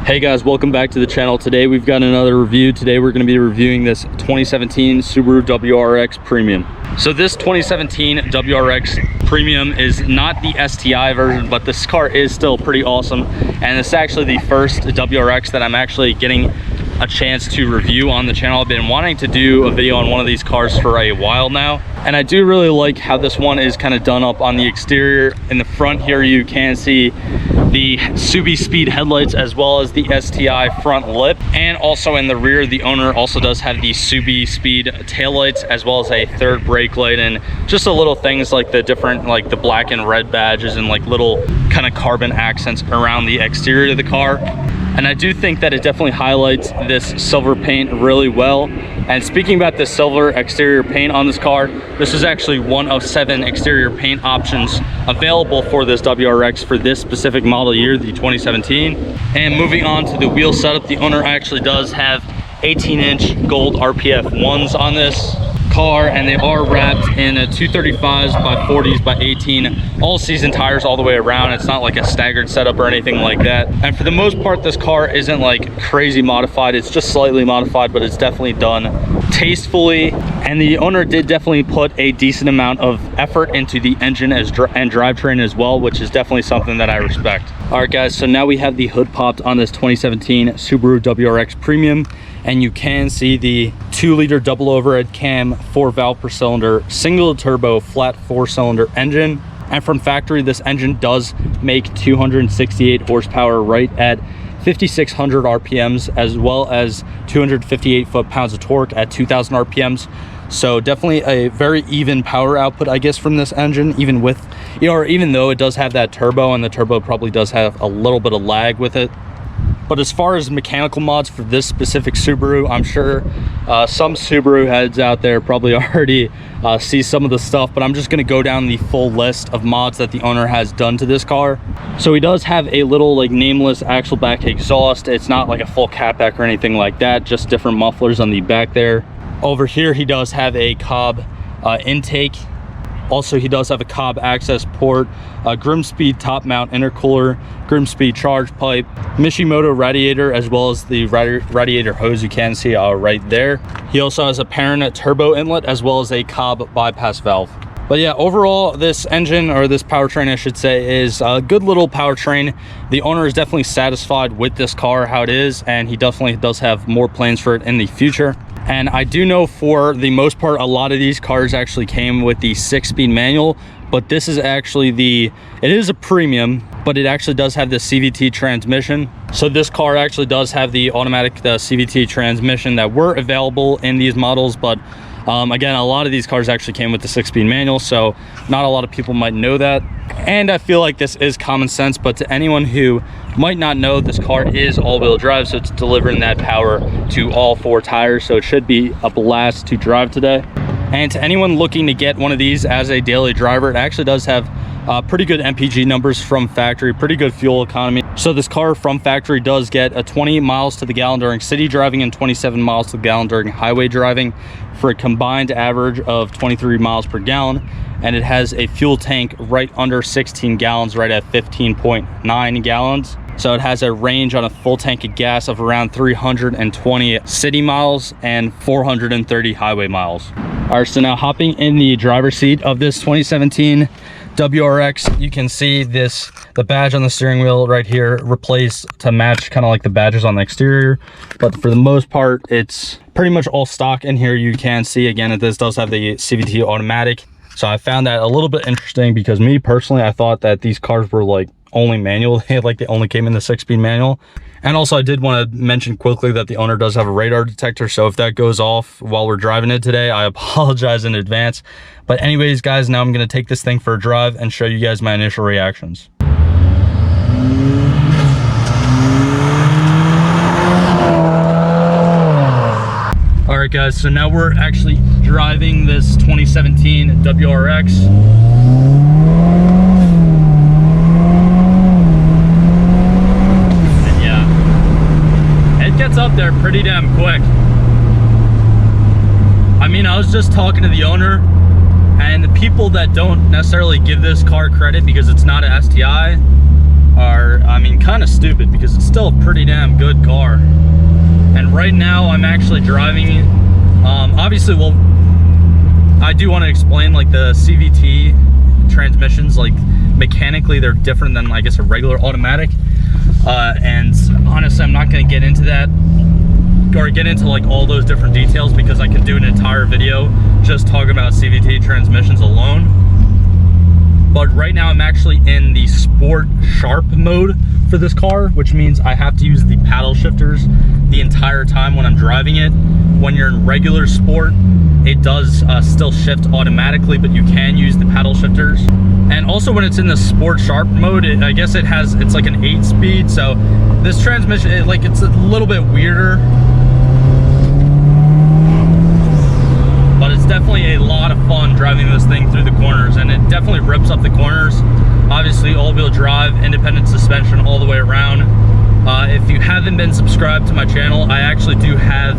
Hey guys, welcome back to the channel. Today we've got another review. Today we're going to be reviewing this 2017 Subaru WRX Premium. So this 2017 WRX Premium is not the STI version, but this car is still pretty awesome. And it's actually the first WRX that I'm actually getting a chance to review on the channel. I've been wanting to do a video on one of these cars for a while now, and I do really like how this one is kind of done up on the exterior. In the front here you can see the Subi Speed headlights as well as the STI front lip, and also in the rear the owner also does have the Subi Speed taillights as well as a third brake light, and just a little things like the different, like the black and red badges and like little kind of carbon accents around the exterior of the car. And I do think that it definitely highlights this silver paint really well. And speaking about the silver exterior paint on this car, this is actually one of 7 exterior paint options available for this WRX for this specific model year, the 2017. And moving on to the wheel setup, the owner actually does have 18-inch gold RPF ones on this car, and they are wrapped in a 235s by 40s by 18 all season tires all the way around. It's not like a staggered setup or anything like that. And for the most part, this car isn't like crazy modified. It's just slightly modified, but it's definitely done tastefully. And the owner did definitely put a decent amount of effort into the engine and drivetrain as well, which is definitely something that I respect. All right guys, so now we have the hood popped on this 2017 Subaru WRX Premium, and you can see the 2-liter double overhead cam, 4 valve per cylinder, single turbo flat 4-cylinder engine. And from factory, this engine does make 268 horsepower right at 5,600 RPMs, as well as 258 foot-pounds of torque at 2,000 RPMs. So definitely a very even power output, I guess, from this engine, even with, or even though it does have that turbo, and the turbo probably does have a little bit of lag with it. But as far as mechanical mods for this specific Subaru, I'm sure some Subaru heads out there probably already see some of the stuff, but I'm just going to go down the full list of mods that the owner has done to this car. So he does have a little like nameless axle back exhaust. It's not like a full catback or anything like that, just different mufflers on the back there. Over here he does have a Cobb intake. Also, he does have a Cobb access port, a Grimspeed top mount intercooler, Grimspeed charge pipe, Mishimoto radiator, as well as the radiator hose you can see right there. He also has a Parent turbo inlet as well as a Cobb bypass valve. But yeah, overall, this engine, or this powertrain I should say, is a good little powertrain. The owner is definitely satisfied with this car, how it is, and he definitely does have more plans for it in the future. And I do know for the most part, a lot of these cars actually came with the 6-speed manual, but this is actually it is a premium, but it actually does have the CVT transmission. So this car actually does have the automatic CVT transmission that were available in these models, but again, a lot of these cars actually came with the 6-speed manual, so not a lot of people might know that. And I feel like this is common sense, but to anyone who might not know, this car is all-wheel drive, so it's delivering that power to all 4 tires, so it should be a blast to drive today. And to anyone looking to get one of these as a daily driver, it actually does have pretty good MPG numbers from factory, pretty good fuel economy. So this car from factory does get a 20 miles to the gallon during city driving and 27 miles to the gallon during highway driving, for a combined average of 23 miles per gallon. And it has a fuel tank right under 16 gallons, right at 15.9 gallons. So it has a range on a full tank of gas of around 320 city miles and 430 highway miles. All right, so now hopping in the driver's seat of this 2017 WRX, you can see the badge on the steering wheel right here replaced to match kind of like the badges on the exterior, but for the most part it's pretty much all stock in here. You can see again that this does have the CVT automatic, so I found that a little bit interesting because me personally, I thought that these cars were like only manual, like they only came in the 6-speed manual. And also I did want to mention quickly that the owner does have a radar detector, so if that goes off while we're driving it today, I apologize in advance. But anyways guys, now I'm going to take this thing for a drive and show you guys my initial reactions. All right guys, so now we're actually driving this 2017 WRX. Up there pretty damn quick. I mean, I was just talking to the owner, and the people that don't necessarily give this car credit because it's not a STI are, I mean, kind of stupid because it's still a pretty damn good car. And right now I'm actually driving it. Obviously, well, I do want to explain like the CVT transmissions, like mechanically they're different than I guess a regular automatic. And honestly, I'm not going to get into that or get into like all those different details because I can do an entire video just talking about CVT transmissions alone. But right now I'm actually in the sport sharp mode for this car, which means I have to use the paddle shifters the entire time when I'm driving it. When you're in regular sport, it does still shift automatically, but you can use the paddle shifters. And also when it's in the sport sharp mode, I guess it's like an 8-speed. So this transmission, it's a little bit weirder, but it's definitely a lot of fun driving this thing through the corners, and it definitely rips up the corners. Obviously all-wheel drive, independent suspension all the way around. If you haven't been subscribed to my channel, I actually do have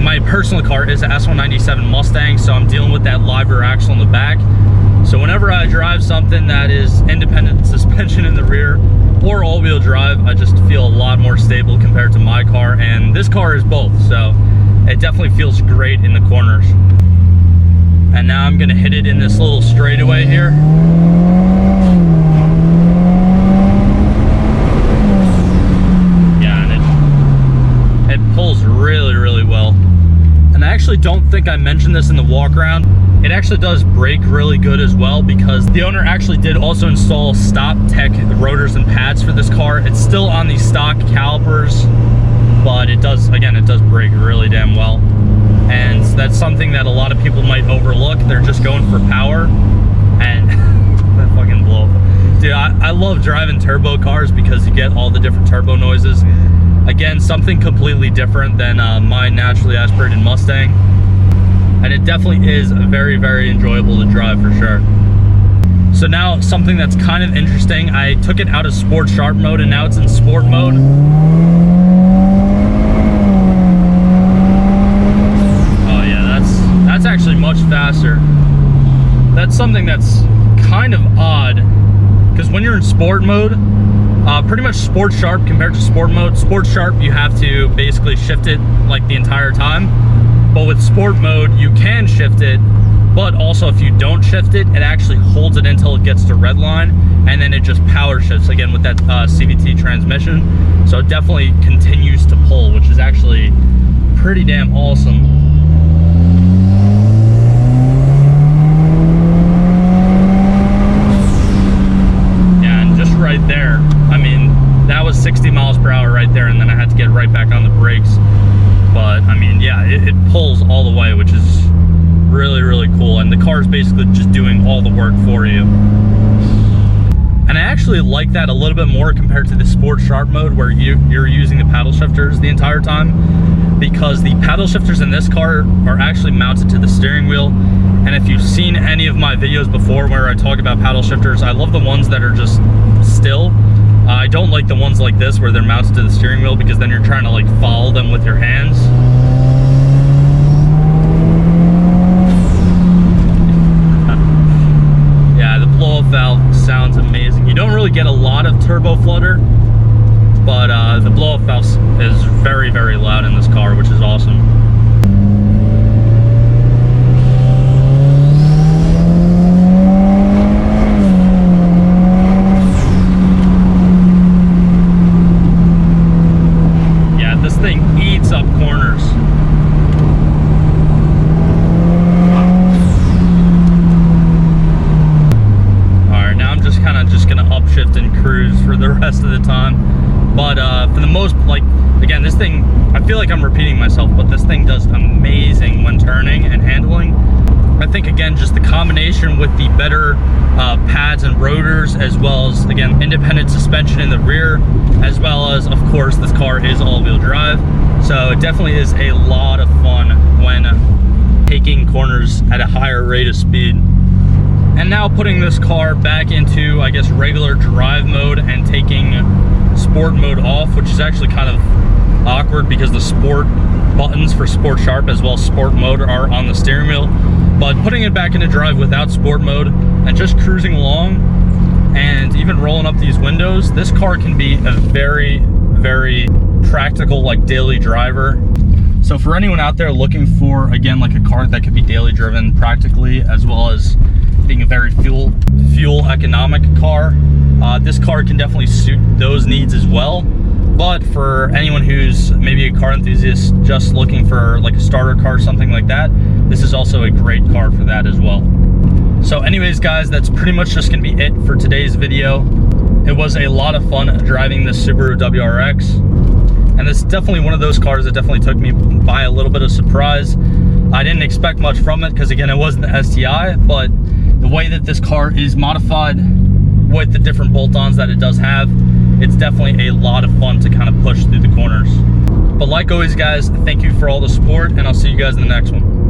my personal car is a S197 Mustang, so I'm dealing with that live rear axle in the back. So whenever I drive something that is independent suspension in the rear or all-wheel drive, I just feel a lot more stable compared to my car, and this car is both, so it definitely feels great in the corners. And now I'm gonna hit it in this little straightaway here. Yeah, and it pulls really, really well. And I actually don't think I mentioned this in the walk around. It actually does brake really good as well, because the owner actually did also install Stop Tech rotors and pads for this car. It's still on the stock calipers, but it does, again, it does brake really damn well. And that's something that a lot of people might overlook. They're just going for power, and that fucking blow up. Dude, I love driving turbo cars because you get all the different turbo noises. Again, something completely different than my naturally aspirated Mustang. And it definitely is very, very enjoyable to drive for sure. So now something that's kind of interesting, I took it out of sport sharp mode and now it's in sport mode. Oh yeah, that's actually much faster. That's something that's kind of odd, because when you're in sport mode, pretty much sport sharp compared to sport mode, sport sharp you have to basically shift it like the entire time. But with sport mode, you can shift it, but also if you don't shift it, it actually holds it until it gets to red line, and then it just power shifts again with that CVT transmission. So it definitely continues to pull, which is actually pretty damn awesome. Yeah, and just right there, I mean, that was 60 miles per hour right there, and then I had to get right back on the brakes. But I mean, yeah, it pulls all the way, which is really, really cool. And the car is basically just doing all the work for you. And I actually like that a little bit more compared to the sport sharp mode, where you're using the paddle shifters the entire time, because the paddle shifters in this car are actually mounted to the steering wheel. And if you've seen any of my videos before where I talk about paddle shifters, I love the ones that are just still. I don't like the ones like this where they're mounted to the steering wheel, because then you're trying to like follow them with your hands. Yeah, the blow-up valve sounds amazing. You don't really get a lot of turbo flutter, but the blow-up valve is very, very loud in this car, which is awesome. Rest of the time, but for the most, like, again, this thing, I feel like I'm repeating myself, but this thing does amazing when turning and handling. I think, again, just the combination with the better pads and rotors, as well as, again, independent suspension in the rear, as well as, of course, this car is all-wheel drive, so it definitely is a lot of fun when taking corners at a higher rate of speed. And now putting this car back into, I guess, regular drive mode and taking sport mode off, which is actually kind of awkward because the sport buttons for sport sharp as well as sport mode are on the steering wheel. But putting it back into drive without sport mode and just cruising along, And even rolling up these windows, this car can be a very, very practical, like, daily driver. So for anyone out there looking for, again, like a car that could be daily driven practically, as well as being a very fuel economic car, this car can definitely suit those needs as well. But for anyone who's maybe a car enthusiast just looking for like a starter car, something like that, this is also a great car for that as well. So anyways, guys, that's pretty much just gonna be it for today's video. It was a lot of fun driving this Subaru WRX, and it's definitely one of those cars that definitely took me by a little bit of surprise. I didn't expect much from it because, again, it wasn't the STI, but the way that this car is modified with the different bolt-ons that it does have, it's definitely a lot of fun to kind of push through the corners. But like always, guys, thank you for all the support, and I'll see you guys in the next one.